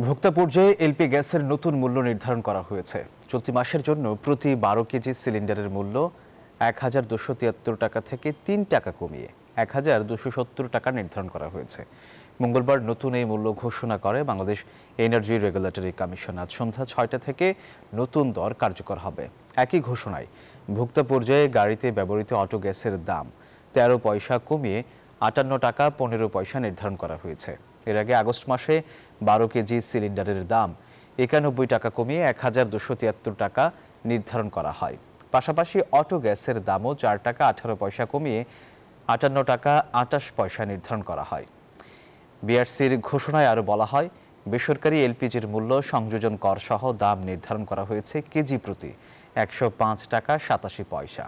ভোক্তা পর্যায়ে এলপি গ্যাসের নতুন মূল্য নির্ধারণ করা হয়েছে। চলতি মাসের জন্য প্রতি 12 কেজি সিলিন্ডারের মূল্য ১,২৭৩ টাকা থেকে ৩ টাকা কমিয়ে ১,২৭০ টাকা নির্ধারণ করা হয়েছে। মঙ্গলবার নতুন এই মূল্য ঘোষণা করে বাংলাদেশ এনার্জি রেগুলেটরি কমিশন। আজ সন্ধ্যা ৬টা থেকে নতুন দর কার্যকর হবে। একই ঘোষণায় ভোক্তা পর্যায়ে গাড়িতে ব্যবহৃত অটো গ্যাসের দাম ১৩ পয়সা কমিয়ে ৫৮ টাকা ১৫ পয়সা নির্ধারণ করা হয়েছে। এর আগে আগস্ট মাসে 12 কেজি সিলিন্ডারের দাম ৯১ টাকা কমিয়ে ১,২৭৩ টাকা নির্ধারণ করা হয়। পাশাপাশি অটো গ্যাসের দামও ৪ টাকা ১৮ পয়সা কমিয়ে ৫৮ টাকা ২৮ পয়সা নির্ধারণ করা হয়। বিআরসির ঘোষণায় আরও বলা হয়, বেসরকারি এলপিজির মূল্য সংযোজন কর সহ দাম নির্ধারণ করা হয়েছে কেজি প্রতি ১০৫ টাকা ৮৭ পয়সা।